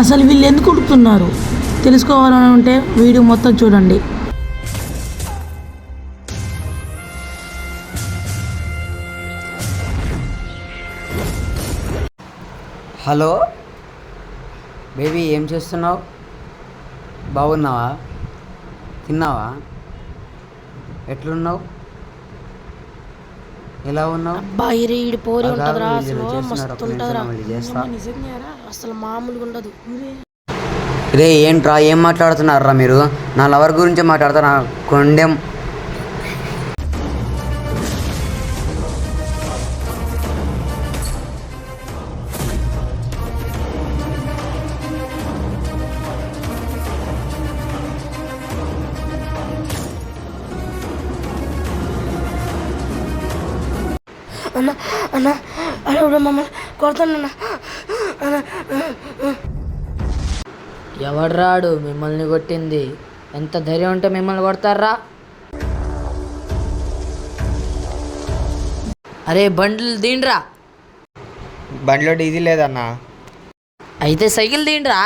అసలు వీళ్ళు ఎందుకు ఉడుకుతున్నారు తెలుసుకోవాలని ఉంటే వీడియో మొత్తం చూడండి. హలో బేబీ, ఏం చేస్తున్నావు? బాగున్నావా? తిన్నావా? ఎట్లున్నావు? ఎలా ఉన్నావు? అసలు మామూలుగా ఉండదు. రే ఏంట్రా, ఏం మాట్లాడుతున్నారా మీరు? నా లవర్ గురించి మాట్లాడతారా? కొండెం అన్న అన్న అలా మమ్మల్ని కొడతానన్నా. ఎవడు రాడు మిమ్మల్ని కొట్టింది? ఎంత ధైర్యం ఉంటే మిమ్మల్ని కొడతారా? అరే బండ్లు దీండ్రా. బండిలో డీజిల్ లేదన్నా. అయితే సైకిల్ దీండ్రా.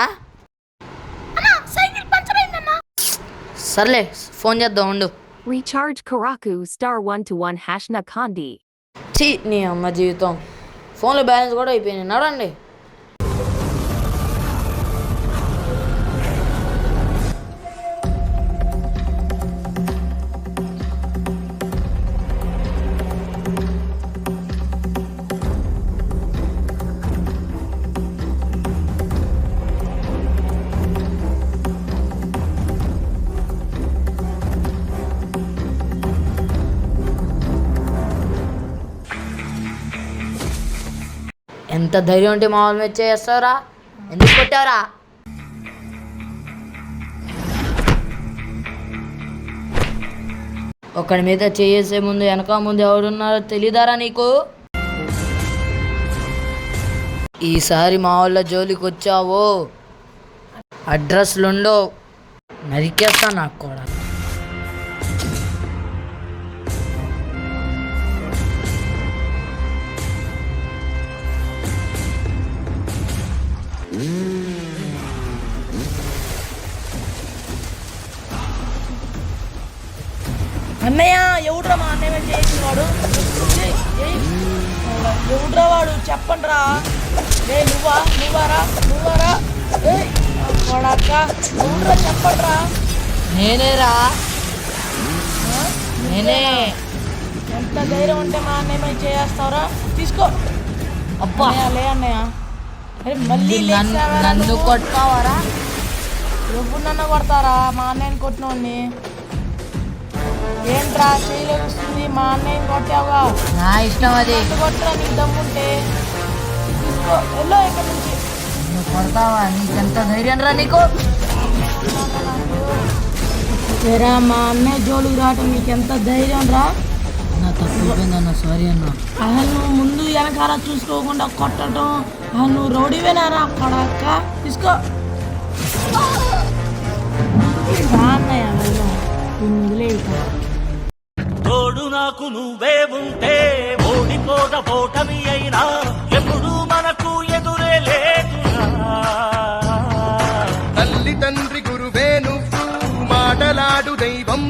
సర్లే ఫోన్ చేద్దాం ఉండు. Recharge Karaku *121# Nakandi. ఛీ నీ అమ్మ జీవితం, ఫోన్లో బ్యాలెన్స్ కూడా అయిపోయింది. నడండి. ఎంత ధైర్యం ఉంటే మామూలు మీద చేస్తావురా? ఎందుకు కొట్టావురా? ఒకడి మీద చేసే ముందు వెనక ముందు ఎవరున్నారో తెలీదారా నీకు? ఈసారి మా వాళ్ళ జోలికి వచ్చావో అడ్రస్లుండో నరికేస్తా నాకు కూడా. అన్నయ్య ఎవడ్రా మా అన్నయ్య చేసిన వాడు? ఎవడ్రా వాడు? చెప్పండి రా. నువ్వారా వాడక్క ఎవడ్రా? చెప్పండి రా. నేనేరా, నేనే. ఎంత ధైర్యం ఉంటే మా అన్నయ్య చేస్తావురా? తీసుకో. అబ్బా లే అన్నయ్య. అరే మళ్ళీ నన్ను కొట్టావరా? ఎప్పుడు నన్ను కొడతారా? మా అన్నయ్యని కొట్టినోడిని. ఏంట్రా చేయలేదు వస్తుంది? మా అన్నయ్యని కొట్టావుగా. నా ఇష్టం అది. కొట్టరా నీకు దమ్ముంటే. తీసుకో, వెళ్ళో ఇక్కడ నుంచి. నువ్వు కొడతావా? నీకెంత ధైర్యం రా నీకు? వేరా మా అన్నయ్య జోలికి రావటం నీకెంత ధైర్యం రా? నా తప్పిపోయిందన్న, సారీ అన్న. అసలు నువ్వు ముందు వెనకాల చూసుకోకుండా కొట్టడం, నువ్వు రౌడీవేనారా అక్కడ అక్క? తీసుకో. అన్నయ్య తోడు నాకు నువ్వే ఉంటే ఓడిపోద పోటమి అయినా ఎప్పుడు మనకు ఎదురే లేదురా. తల్లి తండ్రి గురువే నువ్వు, మాటలాడు దైవం.